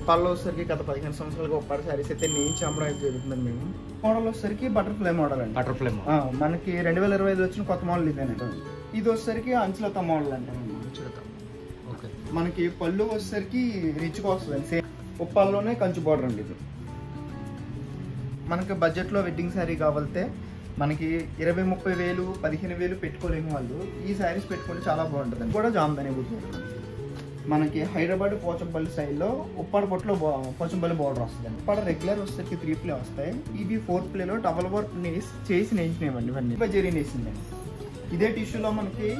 ఉప్పాల్లో వచ్చేసరికి గత 15 సంవత్సరాలుగా ఉప్పాడ శారీస్ అయితే నేను అమ్మడం అయితే జరుగుతుందండి. మేము మోడల్ వచ్చేసరికి బటర్ఫ్లై మోడల్ అండి. బటర్ఫ్లై మనకి 2025 వచ్చిన కొత్త మోడల్ ఇదేనండి. ఇది వచ్చేసరికి అంచులత మోడల్ అంటే మనకి పళ్ళు వచ్చేసరికి రిచ్గా వస్తుందండి. సేమ్ ఉప్పాల్లోనే కంచు బార్డర్ అండి. ఇది మనకి బడ్జెట్లో వెడ్డింగ్ శారీ కావాలితే మనకి 20-30 వేలు 15,000 పెట్టుకోలేని వాళ్ళు ఈ శారీస్ పెట్టుకుంటే చాలా బాగుంటుంది. కూడా జామ్దాని బుట్టి మనకి హైదరాబాద్ పోచంపల్లి స్టైల్లో ఉప్పాడ పొట్టులో పోచంపల్లి బార్డర్ వస్తుందండి. ఉప్పాడ రెగ్యులర్ వచ్చేసరికి 3 ప్లే వస్తాయి. ఇవి 4 ప్లేలో డబల్ వర్క్ చేసి నేయించినాయండి. ఇవన్నీ జరీ నేసిందండి. ఇదే టిష్యూలో మనకి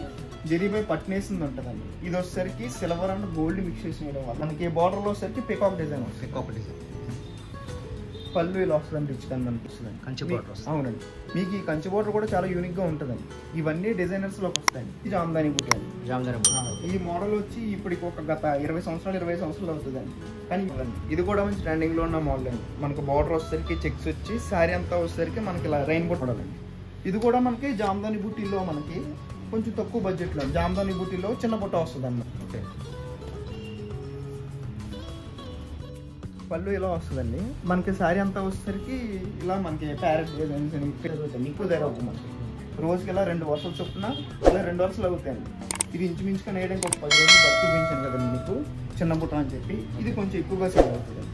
జరీపై పట్టినేసింది ఉంటుందండి. ఇది వచ్చేసరికి సిల్వర్ అండ్ గోల్డ్ మిక్స్ చేసిన మనకి బార్డర్లో వచ్చేసరికి పికాక్ డిజైన్ వస్తుంది. పికాక్ డిజైన్ పళ్ళు ఇలా వస్తుందండి. రిచ్ గా అనిపిస్తుందండి. కంచి బార్డర్. అవునండి. మీకు ఈ కంచి బార్డర్ కూడా చాలా యూనిక్ గా ఉంటుందండి. ఇవన్నీ డిజైనర్స్ లోకి వస్తాయండి. ఇది జామ్దాని బుట్టి అండి. ఈ మోడల్ వచ్చి ఇప్పటికి ఒక గత 20 సంవత్సరాలు అవుతుందండి. కానీ ఇది కూడా మంచి ట్రెండింగ్ లో ఉన్న మోడల్ అండి. మనకు బార్డర్ వచ్చేసరికి చెక్స్ వచ్చి శారీ అంతా వచ్చేసరికి మనకి ఇలా రెయిన్బో మోడల్ అండి. ఇది కూడా మనకి జామ్దాని బుట్టిలో మనకి కొంచెం తక్కువ బడ్జెట్లో జామ్దాని బుట్టిలో చిన్న బుట్ట వస్తుంది అన్నమాట. ఓకే, పళ్ళు ఇలా వస్తుందండి. మనకి శారీ అంతా వచ్చేసరికి ఇలా మనకి ప్యారెట్ డిజైన్స్ ఎక్కువ ధర అవుతుంది. మనకి రోజుకి ఇలా 2 వరుసలు చొప్పున ఇలా 2 వరుసలు అవుతాయండి. ఇది ఇంచుమించుగా వేయడానికి ఒక 10 రోజులు బట్టి చూపించాను కదండి మీకు చిన్న బుట్ట అని చెప్పి. ఇది కొంచెం ఎక్కువగా సేల్ అవుతుంది.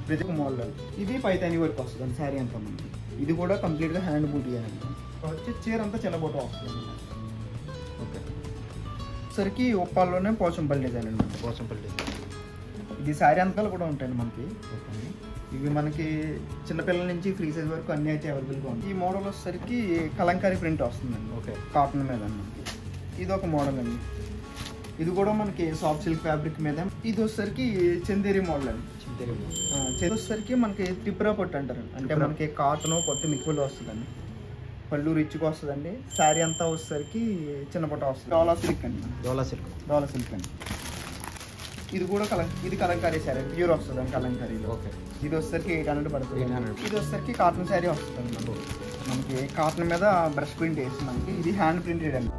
ప్రతి మోడల్ ఇది పైతాని వరకు వస్తుందండి శారీ అంతా మనకి. ఇది కూడా కంప్లీట్గా హ్యాండ్ బూటీ అండి. వచ్చి చీర అంతా చిన్న బుట్ట వస్తుంది. ఓకే, సరికి ఉప్పాల్లోనే పోచంపల్లి డిజైన్ అండి. పోచంపల్లి డిజైన్ ఇది శారీ అంతాలు కూడా ఉంటాయండి మనకి. ఇవి మనకి చిన్నపిల్లల నుంచి ఫ్రీ సైజ్ వరకు అన్ని అయితే అవైలబుల్గా ఉంటాయి. ఈ మోడల్ వచ్చేసరికి కలంకారీ ప్రింట్ వస్తుందండి. ఓకే, కాటన్ మీద మనకి ఇది ఒక మోడల్ అండి. ఇది కూడా మనకి సాఫ్ట్ సిల్క్ ఫ్యాబ్రిక్ మీద. ఇది వచ్చేసరికి చందేరి మోడల్ అండి. చందేరి వచ్చేసరికి మనకి త్రిపుర పట్టు అంటారు. అంటే మనకి కాటన్ పట్టు మిక్వల్ వస్తుందండి. పళ్ళు రిచ్గా వస్తుందండి. శారీ అంతా వచ్చేసరికి చిన్న పట్ట వస్తుంది. డోలా సిల్క్ అండి. డోలా సిల్క్ అండి. ఇది కూడా ఇది కలంకారీ శారీ ప్యూర్ వస్తుందండి కలంకారీలో. ఓకే, ఇది వచ్చేసరికి 800 పడుతుంది. ఇది వచ్చేసరికి కాటన్ శారీ వస్తుంది. మనకి కాటన్ మీద బ్రష్ ప్రింట్ వేసి మనకి ఇది హ్యాండ్ ప్రింటెడ్ అండి.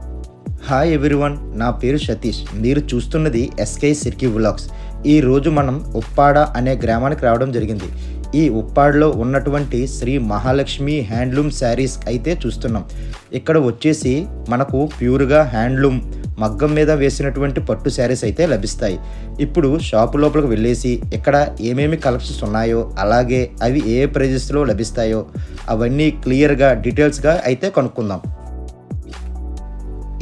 హాయ్ ఎవ్రీవన్, నా పేరు సతీష్. మీరు చూస్తున్నది ఎస్కే సిర్కి వ్లాగ్స్. ఈరోజు మనం ఉప్పాడ అనే గ్రామానికి రావడం జరిగింది. ఈ ఉప్పాడలో ఉన్నటువంటి శ్రీ మహాలక్ష్మి హ్యాండ్లూమ్ శారీస్ అయితే చూస్తున్నాం. ఇక్కడ వచ్చేసి మనకు ప్యూర్గా హ్యాండ్లూమ్ మగ్గం మీద వేసినటువంటి పట్టు శారీస్ అయితే లభిస్తాయి. ఇప్పుడు షాపు లోపలికి వెళ్ళేసి ఇక్కడ ఏమేమి కలెక్షన్స్ ఉన్నాయో అలాగే అవి ఏ ప్రైజెస్లో లభిస్తాయో అవన్నీ క్లియర్గా డీటెయిల్స్గా అయితే కనుక్కుందాం.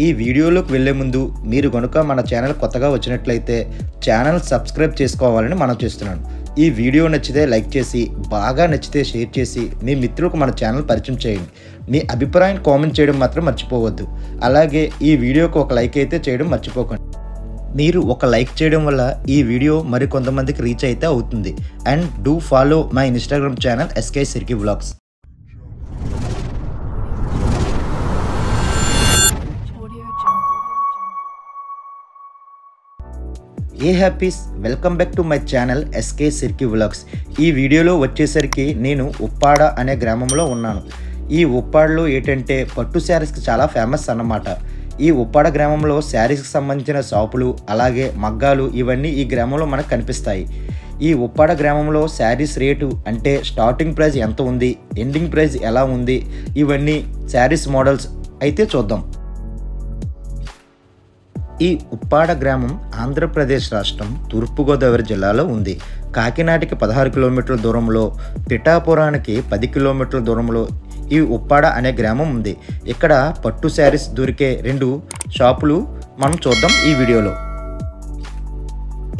ఈ వీడియోలోకి వెళ్ళే ముందు మీరు కనుక మన ఛానల్ కొత్తగా వచ్చినట్లయితే ఛానల్ సబ్స్క్రైబ్ చేసుకోవాలని మనం చేస్తున్నాను. ఈ వీడియో నచ్చితే లైక్ చేసి, బాగా నచ్చితే షేర్ చేసి మీ మిత్రులకు మన ఛానల్ పరిచయం చేయండి. మీ అభిప్రాయం కామెంట్ చేయడం మాత్రం మర్చిపోవద్దు. అలాగే ఈ వీడియోకి ఒక లైక్ అయితే చేయడం మర్చిపోకండి. మీరు ఒక లైక్ చేయడం వల్ల ఈ వీడియో మరి కొంతమందికి రీచ్ అయితే అవుతుంది. And do follow my Instagram channel S K Sirki vlogs. Hey happies, welcome back to my channel S K Sirki vlogs. ఈ వీడియోలో వచ్చేసరికి నేను ఉప్పాడ అనే గ్రామంలో ఉన్నాను. ఈ ఉప్పాడలో ఏంటంటే పట్టు శారీస్కి చాలా ఫేమస్ అన్నమాట. ఈ ఉప్పాడ గ్రామంలో శారీస్కి సంబంధించిన షాపులు అలాగే మగ్గాలు ఇవన్నీ ఈ గ్రామంలో మనకు కనిపిస్తాయి. ఈ ఉప్పాడ గ్రామంలో శారీస్ రేటు అంటే స్టార్టింగ్ ప్రైస్ ఎంత ఉంది, ఎండింగ్ ప్రైస్ ఎలా ఉంది, ఇవన్నీ శారీస్ మోడల్స్ అయితే చూద్దాం. ఈ ఉప్పాడ గ్రామం ఆంధ్రప్రదేశ్ రాష్ట్రం తూర్పుగోదావరి జిల్లాలో ఉంది. కాకినాడకి 16 కిలోమీటర్ల దూరంలో, పిఠాపురానికి 10 కిలోమీటర్ల దూరంలో ఈ ఉప్పాడ అనే గ్రామం ఉంది. ఇక్కడ పట్టు శారీస్ దొరికే 2 షాపులు మనం చూద్దాం ఈ వీడియోలో.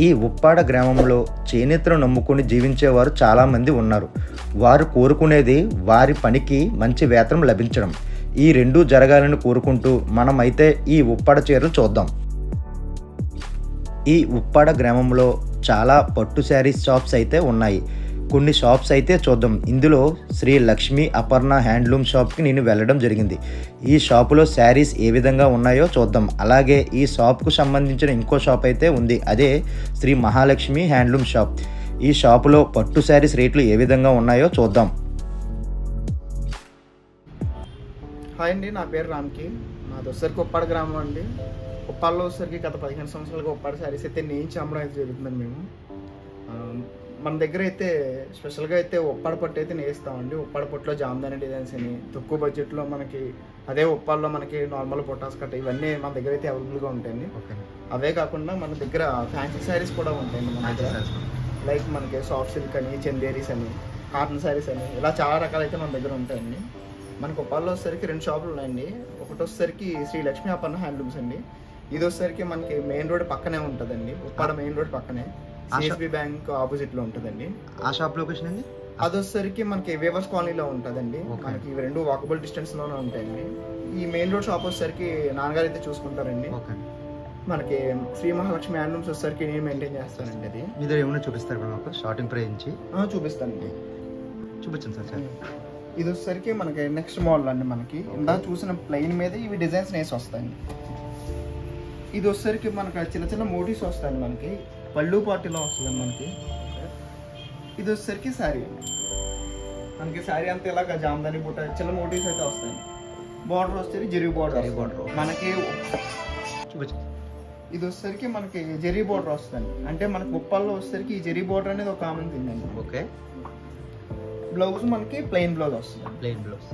ఈ ఉప్పాడ గ్రామంలో చేనేతను నమ్ముకుని జీవించేవారు చాలామంది ఉన్నారు. వారు కోరుకునేది వారి పనికి మంచి వేతనం లభించడం. ఈ 2 జరగాలని కోరుకుంటూ మనమైతే ఈ ఉప్పాడ చీరలు చూద్దాం. ఈ ఉప్పాడ గ్రామంలో చాలా పట్టు శారీస్ షాప్స్ అయితే ఉన్నాయి. కొన్ని షాప్స్ అయితే చూద్దాం. ఇందులో శ్రీ లక్ష్మీ అపర్ణ హ్యాండ్లూమ్ షాప్కి నేను వెళ్ళడం జరిగింది. ఈ షాపులో శారీస్ ఏ విధంగా ఉన్నాయో చూద్దాం. అలాగే ఈ షాప్కు సంబంధించిన ఇంకో షాప్ అయితే ఉంది, అదే శ్రీ మహాలక్ష్మి హ్యాండ్లూమ్ షాప్. ఈ షాపులో పట్టు శారీస్ రేట్లు ఏ విధంగా ఉన్నాయో చూద్దాం. హాయ్ అండి, నా పేరు రామ్కి. నాది వచ్చేసరికి ఉప్పాడ గ్రామం అండి. ఉప్పాడలో వచ్చేసరికి గత 15 సంవత్సరాలుగా ఉప్పాడ శారీస్ అయితే నేను అమ్మడం అయితే జరుగుతుందండి. మేము మన దగ్గర అయితే స్పెషల్గా అయితే ఉప్పాడ పట్టు అయితే నేస్తామండి. ఉప్పాడ పట్టులో జామ్దాని డిజైన్స్ అని తక్కువ బడ్జెట్లో మనకి, అదే ఉప్పాడలో మనకి నార్మల్ పొటాస్ కట్ ఇవన్నీ మన దగ్గర అయితే అవైలబుల్గా ఉంటాయండి. అవే కాకుండా మన దగ్గర ఫ్యాన్సీ శారీస్ కూడా ఉంటాయండి మన దగ్గర. లైక్ మనకి సాఫ్ట్ సిల్క్ అని, చందేరీస్ అని, కాటన్ శారీస్ అని, ఇలా చాలా రకాలైతే మన దగ్గర ఉంటాయండి. మనకు ఉప్పాడలో వచ్చేసరికి 2 షాపులు ఉన్నాయండి. ఒకటి వచ్చేసరికి శ్రీ లక్ష్మీ అపర్ణ హ్యాండ్లూమ్స్ అండి. ఇది వచ్చేసరికి మనకి మెయిన్ రోడ్ పక్కనే ఉంటుందండి. ఉప్పాడ మెయిన్ రోడ్ పక్కనే సిఎస్బి బ్యాంక్ ఆపోజిట్ లో ఉంటుందండి. ఆ షాప్ లొకేషన్ అండి అది వచ్చేసరికి మనకి వేవర్స్ కాలనీలో ఉంటుందండి. మనకి ఇవి 2 వాకబుల్ డిస్టెన్స్ లోనే ఉంటాయండి. ఈ మెయిన్ రోడ్ షాప్ వచ్చేసరికి నాన్నగారు అయితే చూసుకుంటారండి. మనకి శ్రీ మహాలక్ష్మి హ్యాండ్లూమ్స్ వచ్చేసరికి నేను మెయింటైన్ చేస్తానండి. అది మీద ఏమైనా చూపిస్తారు మాకు స్టార్టింగ్ ప్రైస్ నుంచి? చూపిస్తానండి. చూపించండి సార్. ఇది వచ్చేసరికి మనకి నెక్స్ట్ మోడల్ అండి. మనకి ఇందాక చూసిన ప్లెయిన్ మీద ఇవి డిజైన్స్ వేసి వస్తాయండి. ఇది వచ్చేసరికి మనకి చిన్న చిన్న మోటివ్స్ వస్తాయండి. మనకి పళ్ళు పార్టీలో వస్తుందండి మనకి. ఇది వచ్చేసరికి శారీ అండి. మనకి శారీ అంతా ఇలాగ జామ్దాని బుట్ట చిన్న మోటివ్స్ అయితే వస్తాయండి. బార్డర్ వచ్చేసరికి జెరీ బార్డర్ మనకి. ఇది వచ్చేసరికి మనకి జెరీ బార్డర్ వస్తుంది. అంటే మనకి ఉప్పాల్లో వచ్చేసరికి ఈ జెరీ బార్డర్ అనేది ఒక కామన్ థింగ్ అండి. ఓకే. బ్లౌజ్ మనకి ప్లెయిన్ బ్లౌజ్ వస్తుంది. ప్లెయిన్ బ్లౌజ్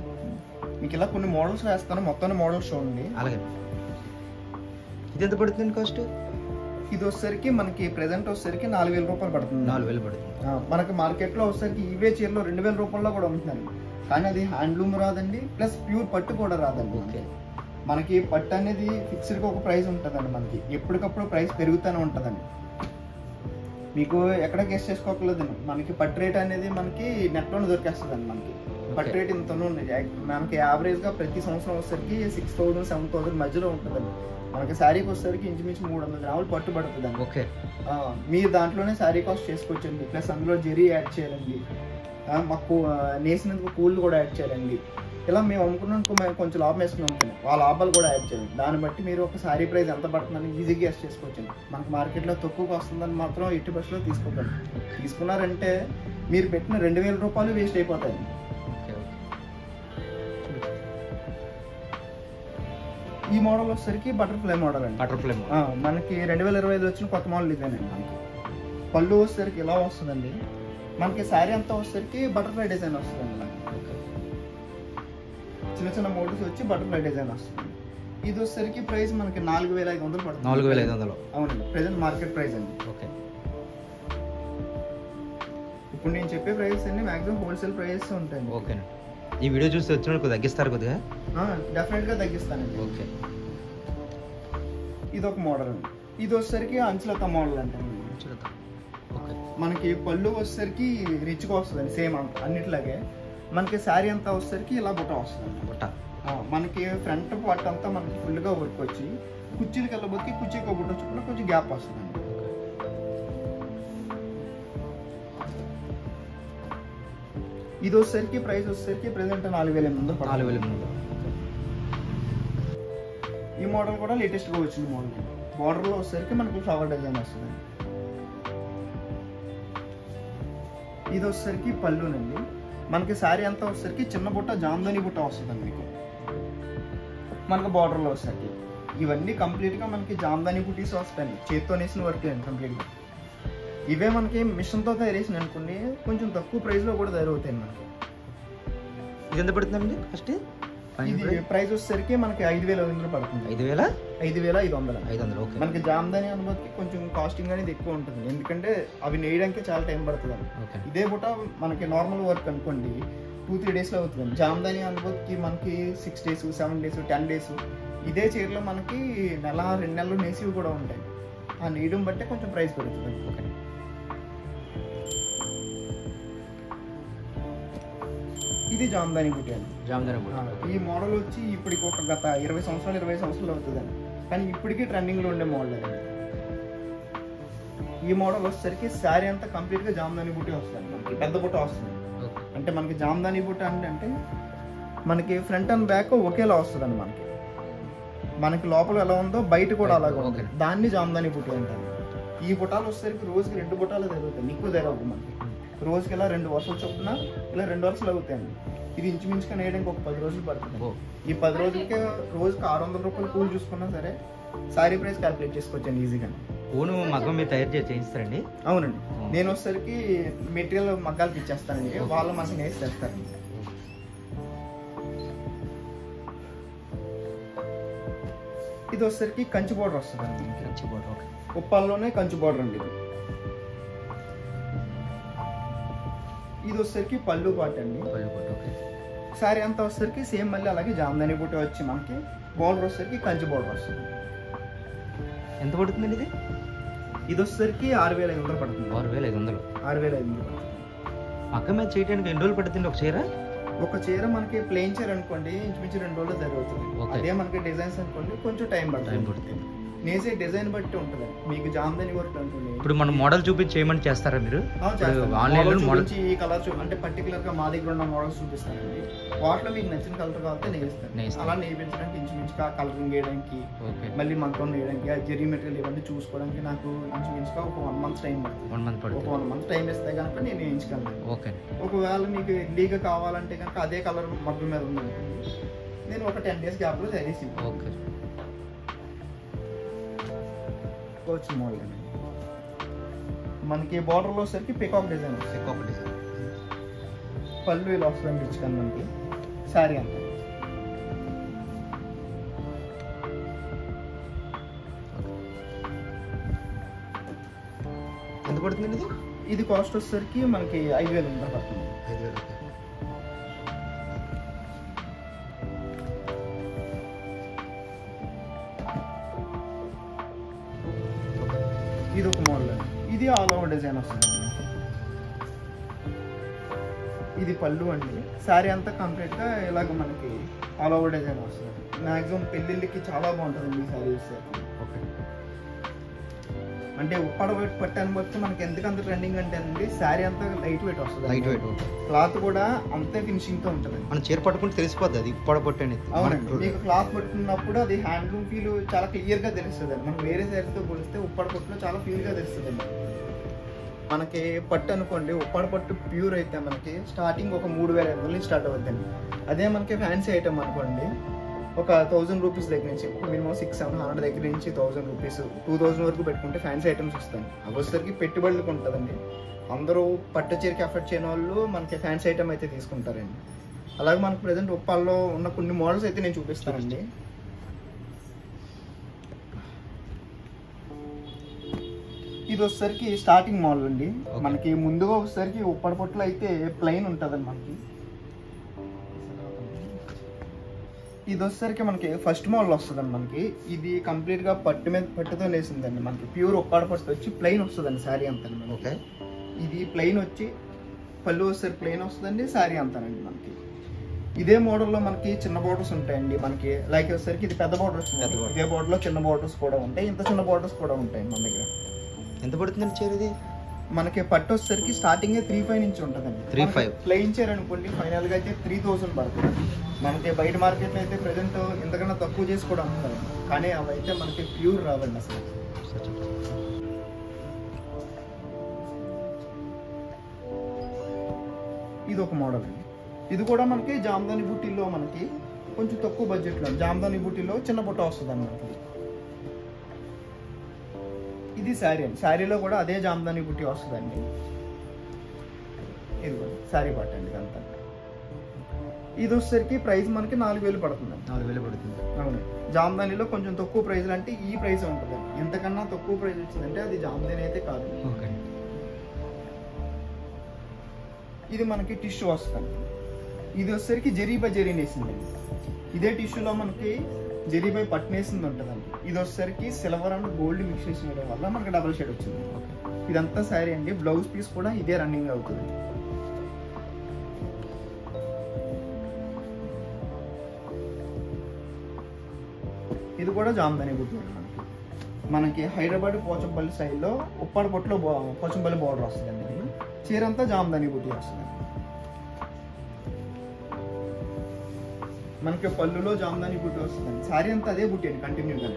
మీకు ఇలా కొన్ని మోడల్స్ వేస్తాను. మొత్తం మోడల్స్ చూడండి. అలాగే. ఇది ఎంత పడుతుంది కాస్ట్? ఇది వచ్చేసరికి మనకి ప్రెసెంట్ వచ్చేసరికి 4000 రూపాయలు పడుతుంది. 4000 పడుతుంది. మనకి మార్కెట్లో వచ్చేసరికి ఇవే చీరలో 2000 రూపాయల్లో కూడా ఉంటుందండి. కానీ అది హ్యాండ్లూమ్ రాదండి, ప్లస్ ప్యూర్ పట్టు కూడా రాదండి. ఓకే. మనకి పట్టు అనేది ఫిక్స్డ్గా ఒక ప్రైస్ ఉంటుందండి. మనకి ఎప్పటికప్పుడు ప్రైస్ పెరుగుతూనే ఉంటుందండి. మీకు ఎక్కడ గెస్ చేసుకోకలేదండి. మనకి పట్టు రేట్ అనేది మనకి నెట్లోనే దొరికేస్తుందండి. మనకి పట్టు రేట్ ఇంతనూ ఉంది. మనకి యావరేజ్గా ప్రతి సంవత్సరం వచ్చేసరికి 6000 7000 మధ్యలో ఉంటుందండి. మనకి శారీకి వచ్చేసరికి ఇంచుమించు 300 గ్రాములు పట్టు పడుతుందండి. ఓకే. మీరు దాంట్లోనే శారీ కాస్ట్ చేసుకోవచ్చండి. ప్లస్ అందులో జెరీ యాడ్ చేయాలండి. మాకు నేసినందుకు కూల్ కూడా యాడ్ చేయాలండి. ఇలా మేము అమ్ముకున్నందుకు మేము కొంచెం లాభం వేసుకుని అమ్ముతున్నాం. ఆ లాభాలు కూడా యాడ్ చేయాలి. దాన్ని బట్టి మీరు ఒక శారీ ప్రైస్ ఎంత పడుతుందని ఈజీగా గెస్ చేసుకోవచ్చండి. మనకు మార్కెట్లో తక్కువగా వస్తుందని మాత్రం ఎట్టి బస్సులో తీసుకోకండి. తీసుకున్నారంటే మీరు పెట్టిన 2000 రూపాయలు వేస్ట్ అయిపోతాయండి. ఈ మోడల్ వచ్చేసరికి బటర్ఫ్లై మోడల్ అండి. బటర్ఫ్లై మనకి 2025 వచ్చిన కొత్త మోడల్ ఇదేనండి. మనకి పళ్ళు వచ్చేసరికి ఇలా వస్తుందండి. మనకి శారీ అంతా వచ్చేసరికి బటర్ఫ్లై డిజైన్ వస్తుందండి. చిన్న చిన్న మోడల్స్ వచ్చి బటర్ఫ్లై డిజైన్ వస్తుంది. ఇది వచ్చేసరికి ప్రైస్ మనకి 4500 పడుతుంది. 4500? అవునండి, ప్రెసెంట్ మార్కెట్ ప్రైస్ అండి. ఓకే. ఇప్పుడు నేను చెప్పే ప్రైస్ అన్ని మాక్సిమం హోల్సేల్ ప్రైస్ ఉంటాయండి. ఓకేనండి. ఈ వీడియో చూసి వచ్చినప్పుడు తగ్గిస్తారు కొద్దిగా? డెఫినెట్గా తగ్గిస్తానండి. ఓకే. ఇది ఒక మోడల్ అండి. ఇది వచ్చేసరికి అంచులత మోడల్ అంటే మనకి పళ్ళు వచ్చేసరికి రిచ్గా వస్తుందండి. సేమ్ అన్నిట్లాగే మనకి శారీ అంతా వచ్చేసరికి ఇలా బుట్ట వస్తుంది. బుట్ట మనకి ఫ్రంట్ పార్ట్ అంతా మనకి ఫుల్గా వర్క్ వచ్చి కుర్చీలకి వెళ్ళబోతే కుర్చీకి ఒక బుట్ట వచ్చి కొంచెం గ్యాప్ వస్తుందండి. ఇది వచ్చేసరికి ప్రైస్ వచ్చేసరికి ప్రెసెంట్ 4800 పడుతుంది. 4800. ఈ మోడల్ కూడా లేటెస్ట్గా వచ్చిన మోడల్. బార్డర్లో వచ్చేసరికి మనకి ఫ్లవర్ డిజైన్ వస్తుంది. ఇది వచ్చేసరికి పళ్ళునండి. మనకి శారీ అంతా వచ్చేసరికి చిన్న బుట్ట జామ్దాని బుట్ట వస్తుందండి. మీకు మనకి బార్డర్లో వచ్చేసరికి ఇవన్నీ కంప్లీట్గా మనకి జామ్దాని బుటీస్ వస్తాయండి. చేతితో వేసిన వర్క్ అండి కంప్లీట్గా. ఇవే మనకి మిషన్తో తయారు చేసిన అనుకోండి కొంచెం తక్కువ ప్రైస్లో కూడా తయారవుతాయి మనకి. ఇది ఎంత పడుతుందండి ఫస్ట్? ఇది ప్రైస్ వచ్చేసరికి మనకి 5500 పడుతుంది. 5500. ఓకే. మనకి జామ్దాని అనుభూతికి కొంచెం కాస్టింగ్ అనేది ఎక్కువ ఉంటుంది. ఎందుకంటే అవి నేయడానికి చాలా టైం పడుతుంది. ఇదే పూట మనకి నార్మల్ వర్క్ అనుకోండి 2-3 డేస్లో అవుతుంది. జామ్దాని అనుభూతికి మనకి 6 days 7 days 10 days. ఇదే చీరలో మనకి నెల 2 నెలలు నేసివి కూడా ఉంటాయి. ఆ నేయడం బట్టే కొంచెం ప్రైస్ పెరుగుతుంది. ఓకే. ఇది జామ్దాని బుట్టి అండి. ఈ మోడల్ వచ్చి ఇప్పటికి ఒక గత 20 సంవత్సరాలు అవుతుందండి. కానీ ఇప్పటికీ ట్రెండింగ్లో ఉండే మోడల్ అండి. ఈ మోడల్ వచ్చేసరికి శారీ అంతా కంప్లీట్గా జామ్దాని బుట్టి వస్తుంది. మనకి పెద్ద బుట్ట వస్తుంది. అంటే మనకి జామ్దాని బుట్ట అంటే మనకి ఫ్రంట్ అండ్ బ్యాక్ ఒకేలా వస్తుందండి. మనకి లోపల ఎలా ఉందో బయట కూడా అలాగే ఉంటుంది. దాన్ని జామ్దాని బుట్టి అంటారు. ఈ బుట్టాలు వచ్చేసరికి రోజుకి 2 బుట్టాలు జరుగుతాయి. ఎక్కువ జరగవు. మనకి రోజుకి ఇలా 2 వరుసలు చొప్పున ఇలా 2 వరుసలు అవుతాయండి. ఇది ఇంచుమించుగా నేయడానికి ఒక 10 రోజులు పడుతుంది. ఈ 10 రోజులకే రోజుకి 600 రూపాయలు కూలి చూసుకున్నా సరే శారీ ప్రైస్ క్యాల్కులేట్ చేసుకోవచ్చండి ఈజీగా. ఓను మగ్గం మీరు తయారు చేయిస్తారండి? అవునండి, నేను వచ్చేసరికి మెటీరియల్ మగ్గాలకి ఇచ్చేస్తానండి, వాళ్ళు మనకి నేసి తెస్తారండి. ఇది వచ్చేసరికి కంచి బోర్డర్ వస్తుందండి. కంచి బోర్డర్ ఉప్పాల్లోనే కంచి బోర్డర్ అండి. ఇది వచ్చేసరికి పళ్ళు పాట అండి. సారీ అంతా వచ్చేసరికి సేమ్ మళ్ళీ అలాగే జామ్దాని బూట వచ్చి మనకి బోర్డర్ వచ్చేసరికి కంచి బోర్డర్ వస్తుంది. ఎంత పడుతుందండి ఇది? ఇది వచ్చేసరికి 6500 పడుతుంది. 6500. 6500. మగ్గం మీద చేయడానికి ఎన్ని రోజులు పడుతుంది ఒక చీర? ఒక చీర మనకి ప్లెయిన్ చీర అనుకోండి ఇంచుమించు 2 రోజులు జరుగుతుంది. అదే మనకి డిజైన్స్ అనుకోండి కొంచెం టైం పడుతుంది. నేసే డిజైన్ బట్టి ఉంటుంది. మీకు జామ్దాని వర్క్ ఉంటుంది. ఇప్పుడు మనం మోడల్ చూపించి చేయమని చేస్తారా మీరు? ఆన్లైన్లో చూపించి ఈ కలర్ అంటే పర్టికులర్ గా మా దగ్గర ఉన్న మోడల్స్ చూపిస్తానండి. వాటిలో మీకు నచ్చిన కలర్ కావాలంటే నేయిస్తాను. అలా నేయించడానికి ఇంచుమించుగా కలరింగ్ వేయడానికి, మళ్ళీ మగ్గం వేయడానికి, ఆ జెరీ మెటీరియల్ ఇవన్నీ చూసుకోవడానికి నాకు ఇంచుమించుగా ఒక 1 month టైం పడుతుంది. ఒక 1 month టైం ఇస్తే కనుక నేను వేయించగలను. ఒకవేళ మీకు ఎర్లీగా కావాలంటే కనుక అదే కలర్ మగ్గం మీద ఉందనుకోండి, నేను ఒక 10 days గ్యాప్ లో తయారేసి వచ్చిన మోడల్ అండి. మనకి బార్డర్ లో వచ్చేసరికి పికాక్ డిజైన్ వస్తుంది. పళ్ళు ఇలా వస్తుంది రిచ్ కానీ మనకి శారీ అంతా. ఎంత పడుతుంది ఇది? ఇది కాస్ట్ వచ్చేసరికి మనకి 5000 పడుతుంది. 5000. ఇది ఒక మోడల్ అండి. ఇది ఆల్ ఓవర్ డిజైన్ వస్తుంది. ఇది పళ్ళు అండి. శారీ అంతా కంప్లీట్ గా ఇలాగ మనకి ఆల్ ఓవర్ డిజైన్ వస్తుంది. మాక్సిమం పెళ్ళిళ్ళకి చాలా బాగుంటుంది ఈ శారీ వచ్చేసరికి. అంటే ఉప్పాడ పట్టాన్ని బట్టి మనకి ఎందుకంత ట్రెండింగ్ అంటే అండి శారీ అంతా లైట్ వెయిట్ వస్తుంది. లైట్ వెయిట్ క్లాత్ కూడా అంతే ఫినిషింగ్ తో ఉంటుంది. మనం చీర పట్టుకుంటే తెలిసిపోద్ది అది ఉప్పాడ పట్టు అనేది. అవునండి, మీకు క్లాత్ పట్టుకున్నప్పుడు అది హ్యాండ్లూమ్ ఫీల్ చాలా క్లియర్ గా తెలుస్తుంది అండి. మనం వేరే శారీతో పోలిస్తే ఉప్పాడ పట్టులో చాలా ఫీల్ గా తెలుస్తుంది అండి. మనకి పట్టు అనుకోండి, ఉప్పాడ పట్టు ప్యూర్ అయితే మనకి స్టార్టింగ్ ఒక 3500 నుంచి స్టార్ట్ అవుతుందండి. అదే మనకి ఫ్యాన్సీ ఐటమ్ అనుకోండి ఒక 1000 రూపీస్ దగ్గర నుంచి మినిమం 600-700 దగ్గర నుంచి 1000 రూపీస్ 2000 వరకు పెట్టుకుంటే ఫ్యాన్సీ ఐటమ్స్ వస్తాయి. అవి వచ్చేసరికి పెట్టుబడులకు ఉంటుందండి. అందరూ పట్టు చీరకి ఎఫర్ట్ చేయని వాళ్ళు మనకి ఫ్యాన్సీ ఐటమ్ అయితే తీసుకుంటారండి. అలాగే మనకు ప్రజెంట్ ఉప్పాల్లో ఉన్న కొన్ని మోడల్స్ అయితే నేను చూపిస్తానండి. ఇది వచ్చేసరికి స్టార్టింగ్ మోడల్ అండి. మనకి ముందుగా వచ్చేసరికి ఉప్పాడ పొట్లు అయితే ప్లెయిన్ ఉంటుందండి. మనకి ఇది వచ్చేసరికి మనకి ఫస్ట్ మోడల్ వస్తుందండి. మనకి ఇది కంప్లీట్ గా పట్టు మీద పట్టుతో వేసిందండి. మనకి ప్యూర్ ఉప్పాడ పట్టు వచ్చి ప్లెయిన్ వస్తుందండి శారీ అంతా. ఇది ప్లెయిన్ వచ్చి పళ్ళు వచ్చేసరికి ప్లెయిన్ వస్తుందండి శారీ అంతానండి. మనకి ఇదే మోడల్లో మనకి చిన్న బోర్డర్స్ ఉంటాయండి. మనకి లైక్ వచ్చేసరికి ఇది పెద్ద బోర్డర్ వస్తుంది. ఇదే బోర్డర్ లో చిన్న బోర్డర్స్ కూడా ఉంటాయి. ఇంత చిన్న బోర్డర్స్ కూడా ఉంటాయి మన దగ్గర. ఎంత పడుతుందండి చీర ఇది? మనకి పట్టు వచ్చేసరికి స్టార్టింగ్ 3500 నుంచి ఉంటుందండి. 3500 ప్లెయిన్ చీర అనుకోండి ఫైనల్ గా అయితే 3000 పడుతుంది. మనకి బయట మార్కెట్లో అయితే ప్రెసెంట్ ఇంతకన్నా తక్కువ చేసి కూడా అమ్ముతారు, కానీ అవి అయితే మనకి ప్యూర్ రావండి అసలు. ఇది ఒక మోడల్ అండి. ఇది కూడా మనకి జామ్దాని బూటీలో మనకి కొంచెం తక్కువ బడ్జెట్లో జామ్దాని బూటీలో చిన్న బుట్ట వస్తుంది మనకి. ఇది శారీ అండి. శారీలో కూడా అదే జామ్దాని బుట్టి వస్తుందండి. ఇది కూడా శారీ పాట అండి ఇదంతా. ఇది వచ్చేసరికి ప్రైస్ మనకి 4000 పడుతుంది. 4000 పడుతుంది. అవును, జామ్దానిలో కొంచెం తక్కువ ప్రైస్ అంటే ఈ ప్రైస్ ఉంటుంది. ఎంతకన్నా తక్కువ ప్రైస్ వచ్చిందంటే అది జామ్దాని అయితే కాదు. ఇది మనకి టిష్యూ వస్తుంది. ఇది వచ్చేసరికి జరీ బై జరీ వేసిందండి. ఇదే టిష్యూలో మనకి జరీ బై పట్టునేసింది ఉంటుందండి. ఇది వచ్చేసరికి సిల్వర్ అండ్ గోల్డ్ మిక్స్ చేసిన వల్ల మనకి డబుల్ షేడ్ వచ్చింది. ఇదంతా శారీ అండి. బ్లౌజ్ పీస్ కూడా ఇదే రన్నింగ్ అవుతుంది. ఇది కూడా జామ్దాని బుట్టి మనకి హైదరాబాద్ పోచంపల్లి స్టైల్లో ఉప్పాడ పొట్టులో పోచంపల్లి బార్డర్ వస్తుందండి. ఇది చీర అంతా జామ్దాని బుట్టి వస్తుంది. మనకి పళ్ళులో జామ్దాని బుట్టి వస్తుందండి. శారీ అంతా అదే బుట్టి అండి కంటిన్యూగా.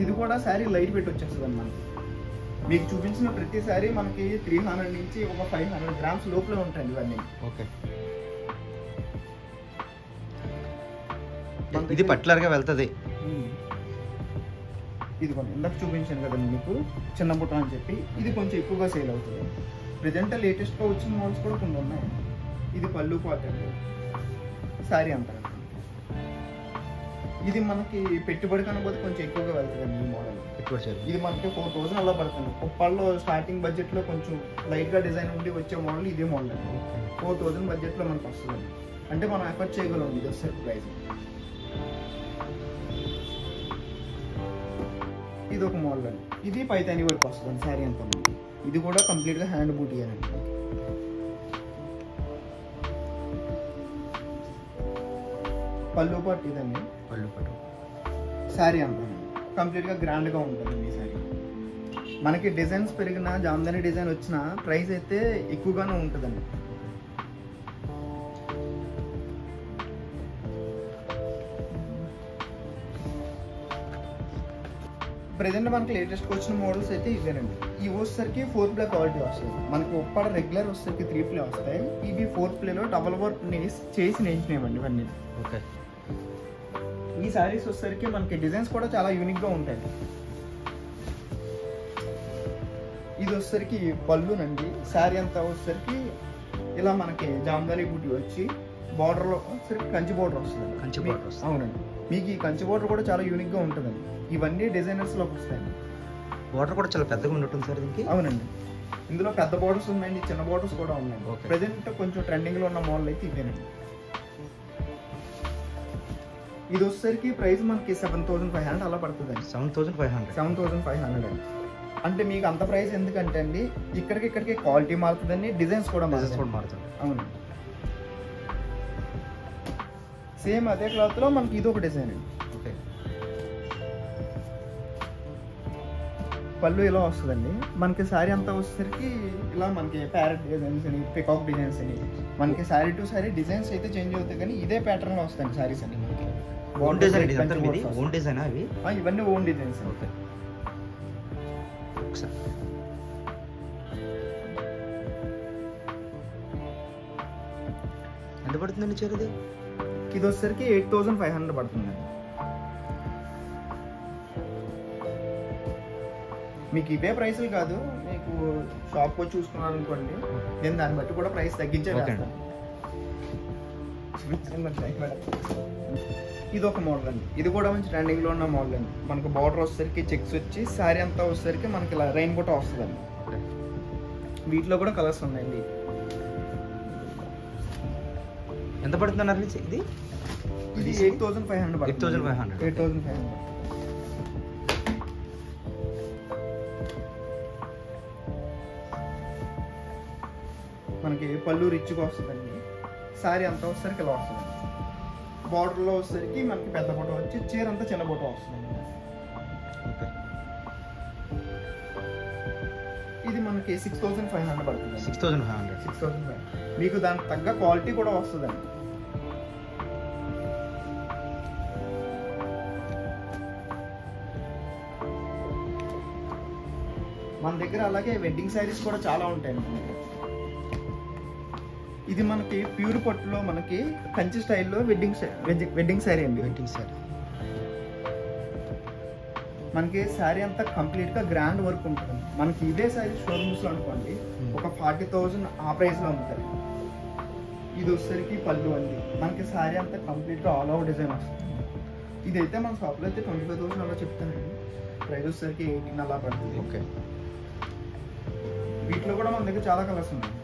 ఇది కూడా శారీ లైట్ వెయిట్ వచ్చేస్తుంది మనకి. మీకు చూపించిన ప్రతి శారీ మనకి 300 నుంచి ఒక 500 గ్రామ్స్ లోపల ఉంటాయండి ఇవన్నీ. ఇది పర్టికులర్ గా వెళ్తుంది. ఇదిగోండి ఇందాక చూపించాను కదండి మీకు చిన్న బుట్ట అని చెప్పి, ఇది కొంచెం ఎక్కువగా సేల్ అవుతుంది. ప్రజెంట్ లేటెస్ట్గా వచ్చిన మోడల్స్ కూడా కొన్ని ఉన్నాయి. ఇది పళ్ళు పార్ట్ అండి, శారీ అంతా. ఇది మనకి పెట్టుబడి కనబోతే కొంచెం ఎక్కువగా వెళ్తుందండి ఈ మోడల్. ఇది మనకి 4000 అలా పడుతుంది. ఉప్పాడలో స్టార్టింగ్ బడ్జెట్లో కొంచెం లైట్గా డిజైన్ ఉండి వచ్చే మోడల్ ఇదే మోడల్ అండి. 4000 బడ్జెట్లో మనకు వస్తుందండి. అంటే మనం ఎఫర్ట్ చేయగలం ఇది వచ్చేసరికి ప్రైస్. ఇది ఒక మోడల్ అండి, ఇది పైతాని వర్క్ వస్తుంది శారీ అంతా. ఇది కూడా కంప్లీట్గా హ్యాండ్ బూటీ అండి. పళ్ళు పట్టు ఇదండి, పళ్ళు పట్టు శారీ అంతా కంప్లీట్గా గ్రాండ్గా ఉంటుందండి ఈ శారీ. మనకి డిజైన్స్ పెరిగిన జామ్దాని డిజైన్ వచ్చిన ప్రైస్ అయితే ఎక్కువగానే ఉంటుందండి. ప్రజెంట్ మనకి లేటెస్ట్గా వచ్చిన మోడల్స్ అయితే ఇవేనండి. ఇవి వచ్చేసరికి 4 ప్లే క్వాలిటీ వస్తుంది. మనకి ఉప్పాడ రెగ్యులర్ వచ్చేసరికి 3 ప్లే వస్తాయి. ఇవి 4 ప్లేలో డబల్ వర్క్ చేసి నేర్చినాయండి ఇవన్నీ. ఓకే. ఈ శారీస్ వచ్చేసరికి మనకి డిజైన్స్ కూడా చాలా యూనిక్గా ఉంటాయి. ఇది వచ్చేసరికి పళ్ళునండి, శారీ అంతా వచ్చేసరికి ఇలా మనకి జామ్దాని బూటీ వచ్చి బార్డర్లో వచ్చేసరికి కంచి బార్డర్ వస్తుంది. కంచి బార్డర్ వస్తుంది. అవునండి, మీకు ఈ కంచి బార్డర్ కూడా చాలా యూనిక్గా ఉంటుందండి. ఇవన్నీ డిజైనర్స్లోకి వస్తాయండి. బార్డర్ కూడా చాలా పెద్దగా ఉంటుంది సార్ దీనికి. అవునండి, ఇందులో పెద్ద బార్డర్స్ ఉన్నాయండి, చిన్న బార్డర్స్ కూడా ఉన్నాయండి. ప్రజెంట్ కొంచెం ట్రెండింగ్లో ఉన్న మోడల్ అయితే ఇవేనండి. ఇది వచ్చేసరికి ప్రైస్ మనకి 7500 అలా పడుతుందండి. 7500 అండి. అంటే మీకు అంత ప్రైస్ ఎందుకంటే అండి ఇక్కడికి క్వాలిటీ మారుతుందండి, డిజైన్స్ కూడా మారుతుంది. అవునండి, సేమ్ అదే క్లాత్లో మనకి ఇది ఒక డిజైన్ అండి. ఓకే. పళ్ళు ఇలా వస్తుందండి. మనకి శారీ అంతా వచ్చేసరికి ఇలా మనకి ప్యారెట్ డిజైన్స్ అని, పికాక్ డిజైన్స్ అని, మనకి శారీ టు శారీ డిజైన్స్ అయితే చేంజ్ అవుతాయి, కానీ ఇదే ప్యాటర్న్లో వస్తాయండి శారీస్ అన్ని మనకి. ఓన్ డిజైన్ ఇవన్నీ ఓన్ డిజైన్స్. ఓకే. ఎంత పడుతుందండి చీరది? ఇది వచ్చేసరికి 8500 పడుతుందండి. మీకు ఇవే ప్రైస్లు కాదు, మీకు షాప్కి వచ్చి చూసుకున్నాను అనుకోండి, నేను దాన్ని బట్టి కూడా ప్రైస్ తగ్గించే వేస్తాను. ఇది ఒక మోడల్ అండి, ఇది కూడా మంచి ట్రెండింగ్లో ఉన్న మోడల్ అండి. మనకు బార్డర్ వచ్చేసరికి చెక్స్ వచ్చి శారీ అంతా వచ్చేసరికి మనకి ఇలా రైన్ బుట్ట వస్తుందండి. వీటిలో కూడా కలర్స్ ఉన్నాయండి. ఎంత పడుతుందన్నారు ఇది? ఇది 8500 పడుతుంది. 8500. మనకి పళ్ళు రిచ్గా వస్తుందండి, శారీ అంతా వచ్చేసరికి ఇలా వస్తుందండి. బార్డర్లో వచ్చేసరికి మనకి పెద్ద బుట్ట వచ్చి చీర అంతా చిన్న బుట్ట వస్తుందండి. ఓకే. ఇది మనకి 6500 పడుతుంది. 6500. మీకు దానికి తగ్గ క్వాలిటీ కూడా వస్తుందండి. మన దగ్గర అలాగే వెడ్డింగ్ శారీస్ కూడా చాలా ఉంటాయండి. ఇది మనకి ప్యూర్ పట్టులో మనకి కంచి స్టైల్లో వెడ్డింగ్ శారీ అండి. మనకి శారీ అంతా కంప్లీట్గా గ్రాండ్ వర్క్ ఉంటుంది. మనకి ఇదే శారీ షోరూమ్స్లో అనుకోండి ఒక 40,000 ఆ ప్రైస్లో ఉంటుంది. ఇది వచ్చేసరికి పళ్ళు అండి. మనకి శారీ అంతా కంప్లీట్గా ఆల్ ఓవర్ డిజైన్ వస్తుంది. ఇదైతే మన షాప్లో అయితే 25,000 అలా చెప్తానండి. ప్రైస్ వచ్చేసరికి 18 అలా పడుతుంది. ఓకే. వీటిలో కూడా మన దగ్గర చాలా కలర్స్ ఉన్నాయి.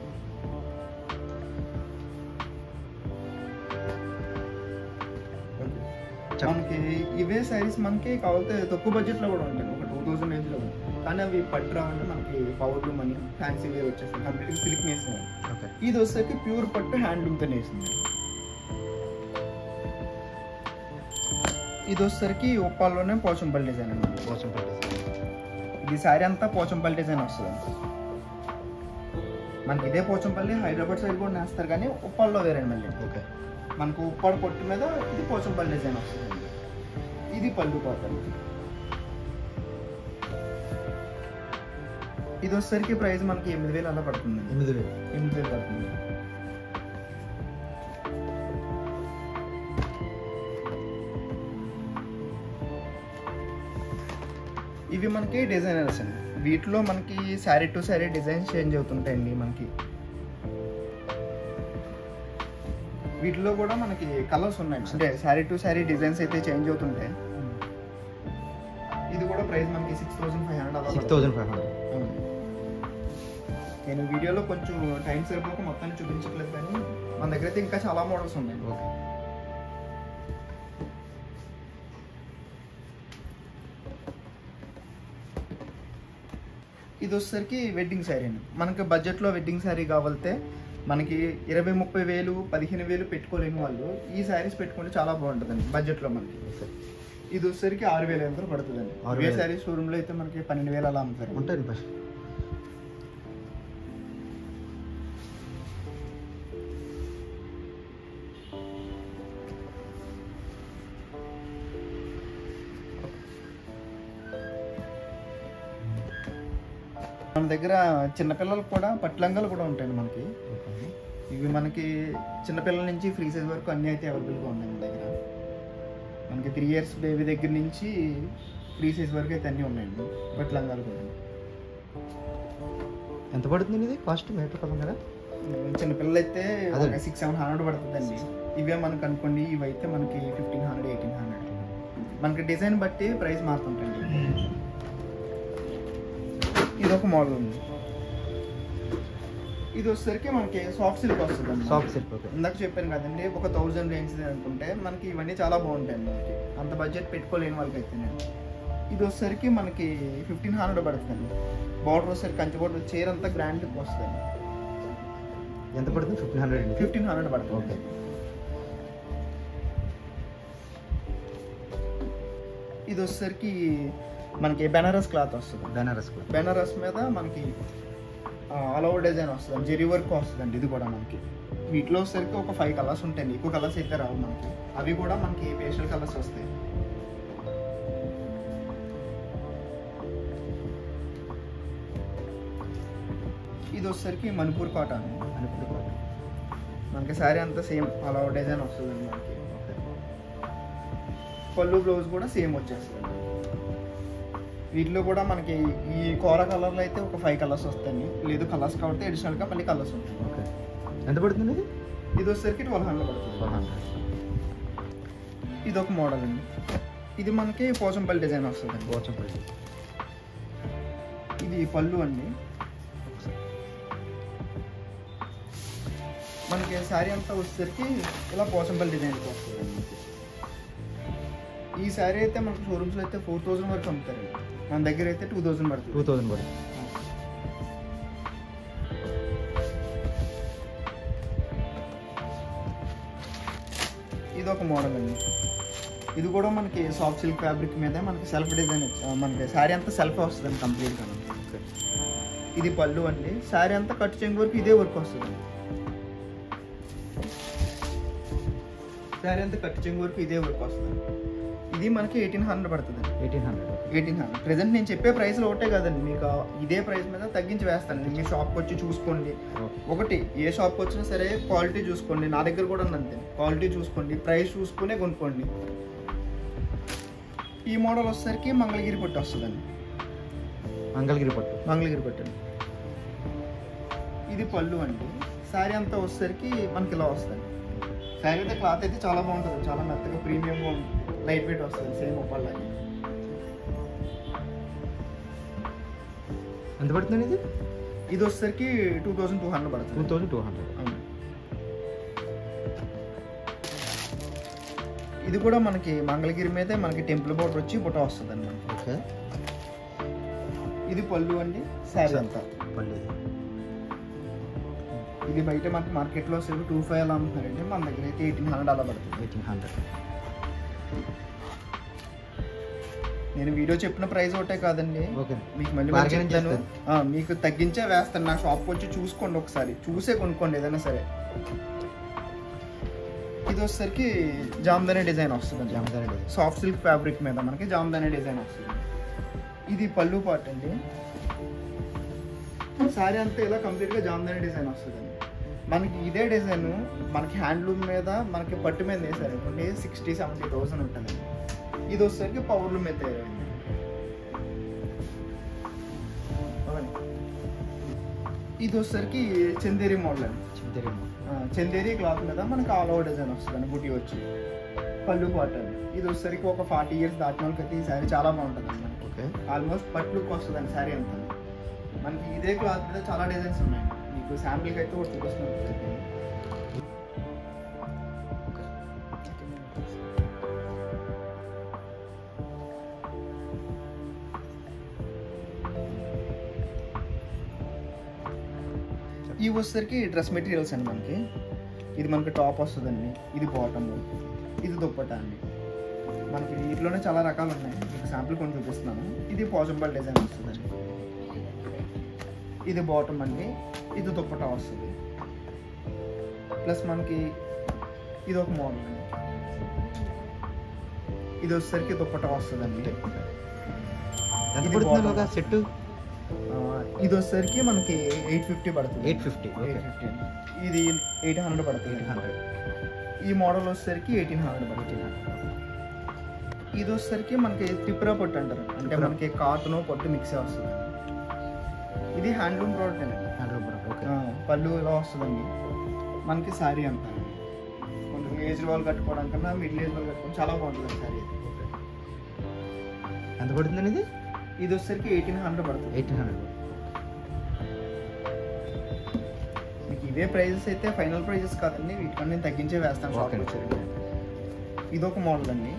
మనకి ఇవే శారీస్ మనకి కావాలంటే తక్కువ బడ్జెట్లో కూడా ఉంటాయి, ఒక 2000 రేంజ్లో ఉంటాయి. కానీ అవి పట్టు రావంటే మనకి పవర్ లూమ్ అని ఫ్యాన్సీ వేర్ వచ్చేస్తాయి, కంప్లీట్గా సిల్క్ నేసింది. ఇది వచ్చేసరికి ప్యూర్ పట్టు హ్యాండ్లూమ్తో నేసింది. ఇది వచ్చేసరికి ఉప్పాల్లోనే పోచంపల్లి డిజైన్ అండి. ఇది శారీ అంతా పోచంపల్లి డిజైన్ వస్తుంది. మనకి ఇదే పోచంపల్లి హైదరాబాద్ సైడ్ కూడా నేస్తారు, కానీ ఉప్పాల్లో వేరండి మళ్ళీ. ఓకే. మనకు ఉప్పాడు పొట్టు మీద ఇది పోచంపల్లి డిజైన్ వస్తుంది. ఇది పళ్ళు పాత్ర. ఇది వచ్చేసరికి ప్రైస్ మనకి 8000 అలా పడుతుంది. 8000 పడుతుంది. ఇవి మనకి డిజైనర్స్ అండి. వీటిలో మనకి sari to sari designs change అవుతుంటాయండి. మనకి వీటిలో కూడా మనకి కలర్స్ ఉన్నాయి. అంటే శారీ టు శారీ డిజైన్స్ అయితే చేంజ్ అవుతుంటాయి. ఇది కూడా ప్రైస్ మనకి 6,500. 6,500. నేను వీడియోలో కొంచెం టైం సరిపోక మొత్తాన్ని చూపించట్లేదు, కానీ మన దగ్గర అయితే ఇంకా చాలా మోడల్స్ ఉన్నాయి. ఓకే. ఇది వచ్చేసరికి వెడ్డింగ్ శారీ అండి. మనకి బడ్జెట్లో వెడ్డింగ్ శారీ కావాలితే మనకి 20-30 వేలు 15,000 పెట్టుకోలేని వాళ్ళు ఈ శారీస్ పెట్టుకుంటే చాలా బాగుంటుందండి బడ్జెట్లో మనకి. ఇది వచ్చేసరికి 6,000 ఎంత పడుతుందండి. ఏ శారీ షోరూమ్లో అయితే మనకి 12,000 అలా అమ్ముతారు. ఉంటుంది ఫస్ట్. మన దగ్గర చిన్నపిల్లలకు కూడా పట్లంగాలు కూడా ఉంటాయండి మనకి. ఇవి మనకి చిన్నపిల్లల నుంచి ఫ్రీ సైజ్ వరకు అన్నీ అయితే అవైలబుల్గా ఉన్నాయి మన దగ్గర. మనకి 3 years బేబీ దగ్గర నుంచి ఫ్రీ సైజ్ వరకు అయితే అన్నీ ఉన్నాయండి పట్లంగాలు కూడా. ఎంత పడుతుంది ఇది కాస్ట్ మీటర్ పరంగా? చిన్నపిల్లలు అయితే 600-700 పడుతుందండి. ఇవే మనకు అనుకోండి, ఇవి అయితే మనకి 1,500-1,800. మనకి డిజైన్ బట్టి ప్రైస్ మారుతుంటండి. ఇది ఒక మోడల్ ఉంది. ఇది వచ్చేసరికి మనకి సాఫ్ట్ సిల్క్ వస్తుంది. సాఫ్ట్ సిల్క్ ఇందాక చెప్పాను కదండి, ఒక 1000 రేంజ్ అనుకుంటే మనకి ఇవన్నీ చాలా బాగుంటాయండి. మనకి అంత బడ్జెట్ పెట్టుకోలేని వాళ్ళకి అయితే. ఇది వచ్చేసరికి మనకి 1,500 పడుతుంది. బార్డర్ వచ్చేసరికి కంచి బార్డర్, చీర అంతా గ్రాండ్ వస్తుంది. ఎంత పడుతుంది? 1,500 పడుతుంది. ఓకే. ఇది వచ్చేసరికి మనకి బెనారస్ క్లాత్ వస్తుంది. బెనారస్ మీద మనకి ఆల్ ఓవర్ డిజైన్ వస్తుంది, జెరీ వర్క్ వస్తుందండి. ఇది కూడా మనకి వీటిలో వచ్చేసరికి ఒక 5 కలర్స్ ఉంటాయండి. ఎక్కువ కలర్స్ అయితే రావు మనకి. అవి కూడా మనకి పేస్టల్ కలర్స్ వస్తాయి. ఇది వచ్చేసరికి మణిపూర్ కాటన్. మనకి శారీ అంతా సేమ్ ఆల్ ఓవర్ డిజైన్ వస్తుందండి మనకి. పళ్ళు బ్లౌజ్ కూడా సేమ్ వచ్చేస్తుంది. వీటిలో కూడా మనకి ఈ కోర కలర్లో అయితే ఒక 5 కలర్స్ వస్తాయి. లేదు కలర్స్ కాబట్టి అడిషనల్గా మళ్ళీ కలర్స్ ఉంటాయి. ఓకే. ఎంత పడుతుంది ఇది? ఇది వచ్చేసరికి 1,200 పడుతుంది. 1,200. ఇది ఒక మోడల్ అండి. ఇది మనకి పోచంపల్లి డిజైన్ వస్తుంది. పోచంపల్లి. ఇది పళ్ళు అండి. మనకి శారీ అంతా వచ్చేసరికి ఇలా పోచంపల్లి డిజైన్కి వస్తుంది. ఈ శారీ అయితే మనకు షోరూమ్స్లో అయితే 4,000 వరకు అమ్ముతారండి. మన దగ్గర అయితే 2,000 పడుతుంది. 2,000 పడుతుంది. ఇది ఒక మోడల్ అండి. ఇది కూడా మనకి సాఫ్ట్ సిల్క్ ఫ్యాబ్రిక్ మీద మనకి సెల్ఫ్ డిజైన్, మనకి శారీ అంతా సెల్ఫ్ వస్తుంది కంప్లీట్గా. ఇది పళ్ళు అండి. శారీ అంతా కట్ చెంగు వరకు ఇదే వర్క్ వస్తుంది. శారీ అంతా కట్ చెంగు వరకు ఇదే వర్క్ వస్తుంది. ఇది మనకి 1,800 పడుతుంది. 1,800. ప్రెసెంట్ నేను చెప్పే ప్రైస్లో ఒకటే కదండి, మీకు ఇదే ప్రైస్ మీద తగ్గించి వేస్తాను. మీ షాప్కి వచ్చి చూసుకోండి. ఒకటి ఏ షాప్కి వచ్చినా సరే క్వాలిటీ చూసుకోండి. నా దగ్గర కూడా ఉందంతే. క్వాలిటీ చూసుకోండి, ప్రైస్ చూసుకునే కొనుక్కోండి. ఈ మోడల్ వచ్చేసరికి మంగళగిరి పట్టు వస్తుందండి. మంగళగిరి పట్టు. ఇది పళ్ళు అండి. శారీ అంతా వచ్చేసరికి మనకి ఇలా వస్తుంది. శారీ అయితే క్లాత్ అయితే చాలా బాగుంటుంది. చాలా మెత్తగా ప్రీమియంగా ఉంటుంది. లైట్ వెయిట్ వస్తుంది సేమ్ ఒప్పల్లాగే. ఎంత పడుతుంది ఇది? ఇది వచ్చేసరికి 2,200 పడుతుంది. 2,200. ఇది కూడా మనకి మంగళగిరి మీద మనకి టెంపుల్ బోర్డర్ వచ్చి బుట్ట వస్తుంది అండి మనకి. ఓకే. ఇది పళ్ళు అండి. శారీ అంతా పళ్ళు. ఇది బయట మనకి మార్కెట్లో 2,500 అలా అమ్ముతున్నారండి. మన దగ్గర అయితే 1,800 అలా పడుతుంది. 1,800. నేను వీడియో చెప్పిన ప్రైస్ ఒకటే కాదండి, మీకు మళ్ళీ చెప్తాను. మీకు తగ్గించే వేస్తాను. నా షాప్కి వచ్చి చూసుకోండి, ఒకసారి చూసే కొనుక్కోండి ఏదైనా సరే. ఇది వచ్చేసరికి జామ్దాని డిజైన్ వస్తుంది. సాఫ్ట్ సిల్క్ ఫ్యాబ్రిక్ మీద మనకి జామ్దాని డిజైన్ వస్తుంది. ఇది పళ్ళు పార్ట్ అండి. శారీ అంతా ఇలా కంప్లీట్గా జామ్దాని డిజైన్ వస్తుంది. మనకి ఇదే డిజైన్ మనకి హ్యాండ్లూమ్ మీద మనకి పట్టు మీద వేసారు అనుకోండి 60,000-70,000 ఉంటుంది. ఇది వచ్చేసరికి పవర్లూమ్ మీద తయారైంది. ఇది వచ్చేసరికి చందేరి మోడల్ అండి. చందేరి క్లాత్ మీద మనకి ఆల్ ఓవర్ డిజైన్ వస్తుందండి. బుటీ వచ్చి పళ్ళు పాటు అండి. ఇది వచ్చేసరికి ఒక 40 years దాటిన వాళ్ళకి ఈ శారీ చాలా బాగుంటుంది అండి. మనకి ఆల్మోస్ట్ పట్టు లుక్ వస్తుందండి శారీ అంతా. మనకి ఇదే క్లాత్ మీద చాలా డిజైన్స్ ఉన్నాయండి. మీకు శాంపిల్కి అయితే ఒకటి చూపిస్తున్నాను. ఇవి వచ్చేసరికి డ్రెస్ మెటీరియల్స్ అండి. మనకి ఇది మనకి టాప్ వస్తుందండి, ఇది బాటమ్, ఇది దుప్పట్టా అండి. మనకి వీటిలోనే చాలా రకాలు ఉన్నాయి. మీకు శాంపుల్ కొన్ని చూపిస్తున్నాను. ఇది పాజిబుల్ డిజైన్ వస్తుందండి. ఇది బాటమ్ అండి, ఇది దుప్పట్టా వస్తుంది. ప్లస్ మనకి ఇది ఒక మోడల్ అండి. ఇది వచ్చేసరికి దుప్పట్టా వస్తుందండి. సెట్ ఇది వచ్చేసరికి మనకి 850 పడుతుంది. 850 ఇది 800 పడుతుంది. 800. ఈ మోడల్ వచ్చేసరికి 1800 పడుతుంది. ఇది వచ్చేసరికి మనకి త్రిపుర పట్టు అంటారు. అంటే మనకి కాటన్ పట్టు మిక్సే వస్తుంది. ఇది హ్యాండ్లూమ్ ప్రోడక్ట్ అండి. పళ్ళు ఇలా వస్తుందండి. మనకి శారీ అంతా కొంచెం ఏజ్ వాళ్ళు కట్టుకోవడానికన్నా మిడిల్ ఏజ్ వాళ్ళు కట్టుకోవడం చాలా బాగుంటుంది శారీ. ఎంత పడుతుందండి ఇది? ఇది వచ్చేసరికి 1800 పడుతుంది. 1800. మీకు ఇవే ప్రైజెస్ అయితే ఫైనల్ ప్రైజెస్ కాదండి. వీటికన్నా నేను తగ్గించే వేస్తాను షాప్కి వచ్చేది. ఇది ఒక మోడల్ అండి.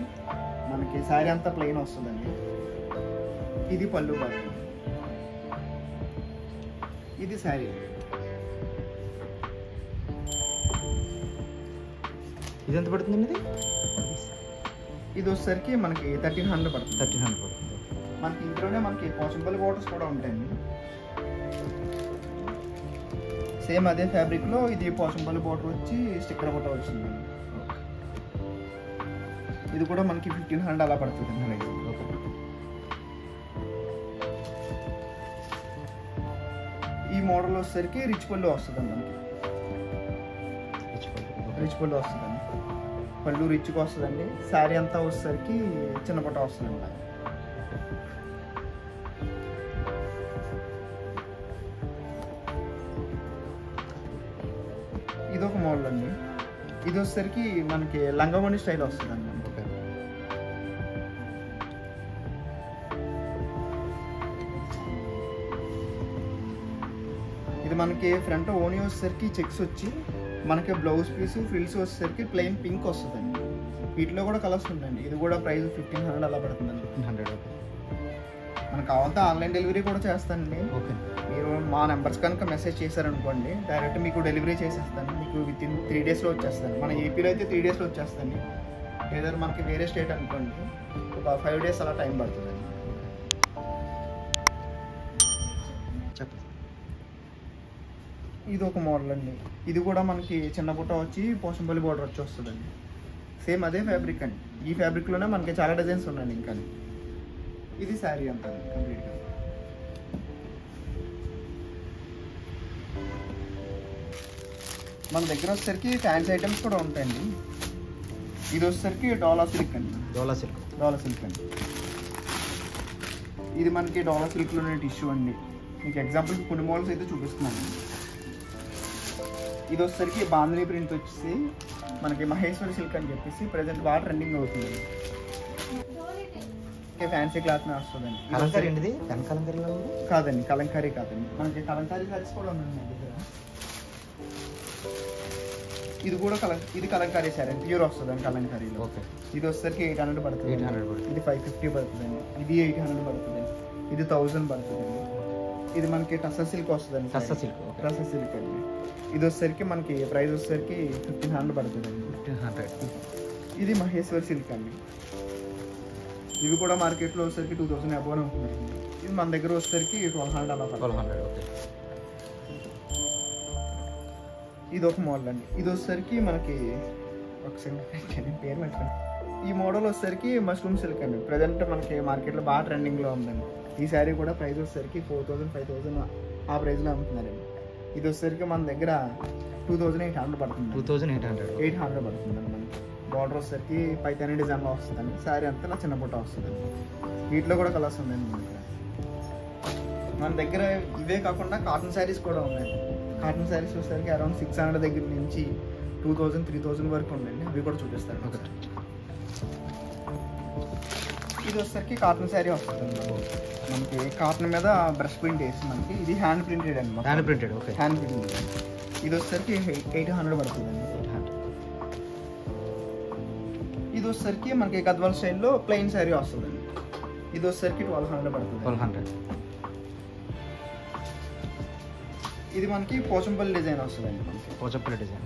మనకి శారీ అంతా ప్లెయిన్ వస్తుందండి. ఇది పళ్ళు పాటు, ఇది శారీ. ఇది ఎంత పడుతుందండి? ఇది ఇది వచ్చేసరికి మనకి 1300 పడుతుంది. 1300 పడుతుంది. మనకి ఇందులోనే మనకి పాసిబుల్ బోర్డర్స్ కూడా ఉంటాయండి. సేమ్ అదే ఫ్యాబ్రిక్లో ఇది పాసిబుల్ బోర్డర్ వచ్చి స్టిక్కర్ బోర్డర్ వచ్చింది. ఇది కూడా మనకి 1500 అలా పడుతుంది. ఈ మోడల్ వచ్చేసరికి రిచ్ పళ్ళు వస్తుందండి. మనకి రిచ్ పళ్ళు వస్తుందండి. పళ్ళు రిచ్గా వస్తుందండి. శారీ అంతా వచ్చేసరికి చిన్న పట్ట వస్తుందండి. ఇది ఒక మోడల్ అండి. ఇది వచ్చేసరికి మనకి లంగావోణి స్టైల్ వస్తుందండి. ఇది మనకి ఫ్రంట్ ఓనీ వచ్చేసరికి చెక్స్ వచ్చి మనకి బ్లౌజ్ పీస్ ఫ్రిల్స్ వచ్చేసరికి ప్లెయిన్ పింక్ వస్తుందండి. వీటిలో కూడా కలర్స్ ఉంటాయండి. ఇది కూడా ప్రైస్ 1500 అలా పడుతుందండి. 1500. మనకు కావాలంటే ఆన్లైన్ డెలివరీ కూడా చేస్తానండి. మీరు మా నెంబర్స్ కనుక మెసేజ్ చేశారనుకోండి, డైరెక్ట్ మీకు డెలివరీ చేసేస్తాను. మీకు వితిన్ 3 daysలో వచ్చేస్తాను. మన ఏపీలో అయితే 3 daysలో వచ్చేస్తాను. ఏదైనా మనకి వేరే స్టేట్ అనుకోండి ఒక 5 days అలా టైం పడుతుందండి. చెప్పండి. ఇది ఒక మోడల్ అండి. ఇది కూడా మనకి చిన్న బుట్ట వచ్చి పోషంపల్లి బోర్డర్ వచ్చి వస్తుందండి. సేమ్ అదే ఫ్యాబ్రిక్ అండి. ఈ ఫ్యాబ్రిక్లోనే మనకి చాలా డిజైన్స్ ఉన్నాయండి. ఇంకా ఇది శారీ అంతా కంప్లీట్గా. మన దగ్గర వచ్చేసరికి ఫ్యాన్సీ ఐటమ్స్ కూడా ఉంటాయండి. ఇది వచ్చేసరికి డోలా సిల్క్ అండి. డోలా సిల్క్ అండి. ఇది మనకి డోలా సిల్క్లోనే టిష్యూ అండి. మీకు ఎగ్జాంపుల్ కొన్ని మోడల్స్ అయితే చూపిస్తున్నాను. ఇది వచ్చేసరికి బాంధనీ ప్రింట్ వచ్చేసి మనకి మహేశ్వరి సిల్క్ అని చెప్పేసి ప్రజెంట్ బాగా ట్రెండింగ్ అవుతుంది. ఫ్యాన్సీ క్లాత్ మీద వస్తుందండి. కాదండి, కలంకారీ కాదండి. మనకి కలంకారీ సారీస్ కూడా ఉన్నాయండి మన దగ్గర. ఇది కూడా ఇది కలంకారీ సారీ అండి. ప్యూర్ వస్తుందండి కలంకారీలో. ఇది వచ్చేసరికి 800 పడుతుంది. ఇది 550 పడుతుందండి. ఇది 800 పడుతుందండి. ఇది 1000 పడుతుందండి. ఇది మనకి టస్సర్ సిల్క్ వస్తుందండి. టస్సర్ సిల్క్ అండి. ఇది వచ్చేసరికి మనకి ప్రైస్ వచ్చేసరికి 1500 పడుతుందండి. 1500. ఇది మహేశ్వరి సిల్క్ అండి. ఇవి కూడా మార్కెట్లో వచ్చేసరికి 2000 అబోవ్ ఉంటుందండి. ఇది మన దగ్గర వచ్చేసరికి 1200 అలా పడుతుంది. ఇది ఒక మోడల్ అండి. ఇది వచ్చేసరికి మనకి ఒక సెకండ్ పేరు మర్చిపోయింది. ఈ మోడల్ వచ్చేసరికి మష్రూమ్ సిల్క్ అండి. ప్రజెంట్ మనకి మార్కెట్లో బాగా ట్రెండింగ్లో ఉందండి. ఈ శారీ కూడా ప్రైస్ వచ్చేసరికి 4000 5000 ఆ ప్రైస్లో అమ్ముతున్నారండి. ఇది వచ్చేసరికి మన దగ్గర 2800 పడుతుంది. 800 పడుతుందండి. మనకి బార్డర్ వచ్చేసరికి పైతాని డిజైన్లో వస్తుందండి. శారీ అంతా చిన్న బుట్ట వస్తుందండి. వీటిలో కూడా కలర్స్ ఉందండి మనకి. మన దగ్గర ఇవే కాకుండా కాటన్ శారీస్ కూడా ఉన్నాయి. కాటన్ శారీస్ వచ్చేసరికి అరౌండ్ 600 దగ్గర నుంచి 2000, 3000 వరకు ఉన్నాయండి. అవి కూడా చూపిస్తాను. ఇది వచ్చేసరికి కాటన్ శారీ వస్తుంది. మనకి కాటన్ మీద బ్రష్ ప్రింట్ వేసి మనకి ఇది హ్యాండ్ ప్రింటెడ్ అండి. హ్యాండ్ ప్రింటెడ్ ఇది వచ్చేసరికి 800 పడుతుందండి. ఇది వచ్చేసరికి మనకి గద్వాల్ స్టైల్లో ప్లెయిన్ శారీ వస్తుందండి. ఇది వచ్చేసరికి 1200 పడుతుంది. 1200. ఇది మనకి పోచంపల్లి డిజైన్ వస్తుందండి. పోచంపల్లి డిజైన్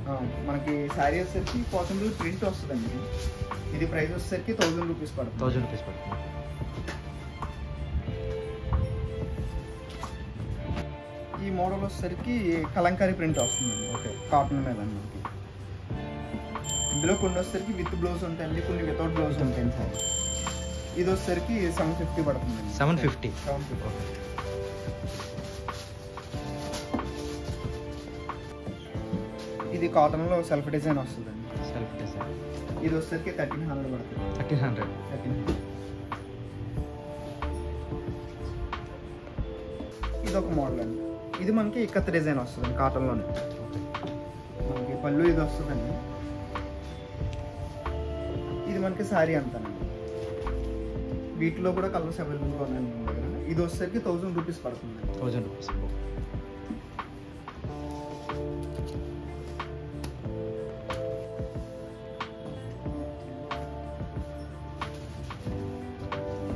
మనకి శారీ వచ్చేసరికి పోచంపల్లి ప్రింట్ వస్తుందండి. ఇది ప్రైస్ వచ్చేసరికి 1000 రూపీస్ పడుతుంది. 1000 రూపీస్ పడుతుంది. ఈ మోడల్ వచ్చేసరికి కలంకారీ ప్రింట్ వస్తుందండి. కాటన్ మీద మనకి ఇందులో కొన్ని వచ్చేసరికి విత్ బ్లౌజ్ ఉంటాయండి, కొన్ని వితౌట్ బ్లౌజ్ ఉంటాయండి సార్. ఇది వచ్చేసరికి 750 పడుతుందండి. 750. ఇది కాటన్లో సెల్ఫ్ డిజైన్ వస్తుందండి. సెల్ఫ్ డిజైన్ ఇది వచ్చేసరికి 1300 పడుతుంది. 1300. ఇది ఒక మోడల్ అండి. ఇది మనకి ఇక్కత్ డిజైన్ వస్తుందండి కాటన్లోనే. మనకి పళ్ళు ఇది వస్తుందండి. ఇది మనకి శారీ అంతానండి. వీటిలో కూడా కలర్స్ అవైలబుల్గా ఉన్నాయండి మన దగ్గర. ఇది వచ్చేసరికి 1000 రూపీస్ పడుతుంది. 1000 రూపీస్.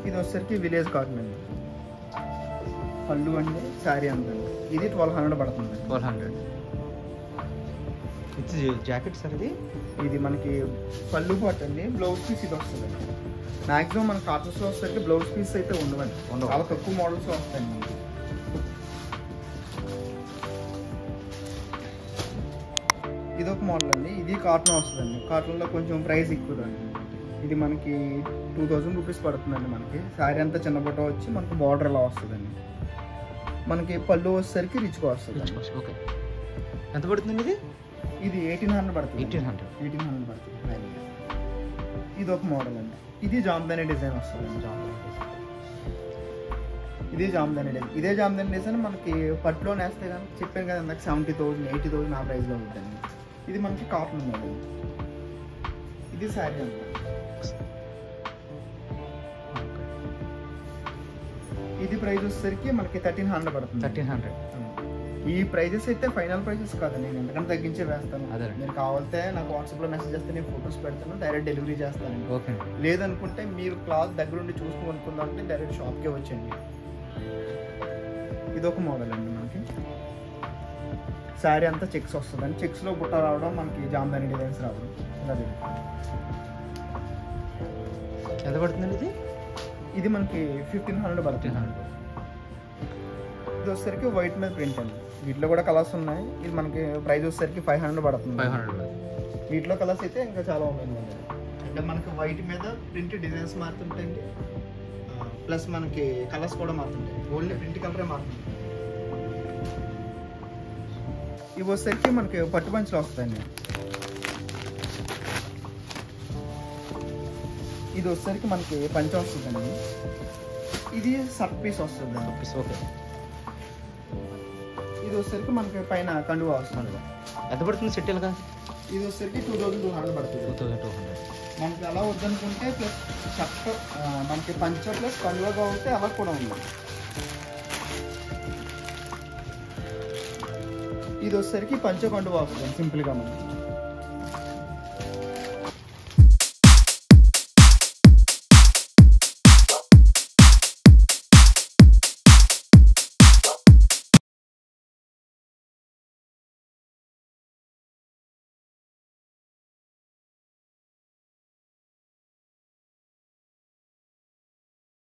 ఇది వచ్చేసరికి విలేజ్ కాటన్ అండి. పళ్ళు అండి శారీ అంతండి. ఇది 1200 పడుతుంది. 1200. ఇది జాకెట్ సార్. ఇది మనకి పళ్ళు పాటు అండి. బ్లౌజ్ పీస్ ఇది వస్తుందండి. మ్యాక్సిమం మన కాటన్స్లో వచ్చేసరికి బ్లౌజ్ పీస్ అయితే ఉండవండి. చాలా తక్కువ మోడల్స్ వస్తాయండి మనకి. ఇది ఒక మోడల్ అండి. ఇది కాటన్ వస్తుందండి. కాటన్లో కొంచెం ప్రైస్ ఎక్కువ అండి. ఇది మనకి 2000 రూపీస్ పడుతుందండి. మనకి శారీ అంతా చిన్న బొట్ట వచ్చి మనకి బార్డర్ అలా వస్తుందండి. మనకి పళ్ళు వచ్చేసరికి రిచ్గా వస్తుంది. ఓకే. ఎంత పడుతుంది ఇది? ఇది 1800 పడుతుంది. 1800 పడుతుంది. ఇది ఒక మోడల్ అండి. ఇది జామ్దాని డిజైన్ వస్తుంది. ఇది జామ్దాని డిజైన్. ఇదే జామ్దాని డిజైన్ మనకి పట్టులో నేస్తే కానీ చెప్పాను కదా నాకు 70,000, 80,000 ఆ ప్రైస్లో ఉంటుందండి. ఇది మనకి కాటన్ మోడల్. ఇది శారీ అంతా. ఇది ప్రైస్ వచ్చేసరికి మనకి 1300 పడుతుంది. 1300. ఈ ప్రైజెస్ అయితే ఫైనల్ ప్రైజెస్ కాదండి. నేను ఎందుకంటే తగ్గించే వేస్తాను. మీరు కావాలంటే నాకు వాట్సాప్లో మెసేజ్ చేస్తే నేను ఫొటోస్ పెడతాను, డైరెక్ట్ డెలివరీ చేస్తానండి. ఓకే. లేదనుకుంటే మీరు క్లాత్ దగ్గరుండి చూసుకుని కొనుక్కుందామంటే డైరెక్ట్ షాప్కే వచ్చండి. ఇది ఒక మోడల్ అండి. మనకి శారీ అంతా చెక్స్ వస్తుందండి. చెక్స్లో బుట్ట రావడం, మనకి జామ్దాని డిజైన్స్ రావడం ఇలా జరుగుతుంది. ఎంత పడుతుందండి ఇది? ఇది మనకి 1500 పడుతుంది. ఇది వచ్చేసరికి వైట్ మీద ప్రింట్ అండి. వీటిలో కూడా కలర్స్ ఉన్నాయి. ఇది మనకి ప్రైస్ వచ్చేసరికి 500 పడుతుంది. 500. వీటిలో కలర్స్ అయితే ఇంకా చాలా ఉన్నాయి. అంటే మనకి వైట్ మీద ప్రింట్ డిజైన్స్ మారుతుంటాయండి. ప్లస్ మనకి కలర్స్ కూడా మారుతుంటాయి. ఓన్లీ ప్రింట్ కలరే మారుతుంది. ఇవి వచ్చేసరికి మనకి పట్టు పంచులు వస్తాయండి. ఇది వచ్చేసరికి మనకి పంచ వస్తుందండి. ఇది షర్ట్ పీస్ వస్తుంది. ఓకే. ఇది వచ్చేసరికి మనకి పైన కండువా వస్తుంది. ఎంత పడుతుంది సెట్టిల్గా? ఇది వచ్చేసరికి 2200 పడుతుంది. 2200. మనకి అలా వద్దనుకుంటే ప్లస్ షర్ట్ మనకి పంచ ప్లస్ కండువా కావాలంటే అలా కూడా ఉంది. ఇది వచ్చేసరికి పంచ కండువా వస్తుంది సింపుల్గా మనకి.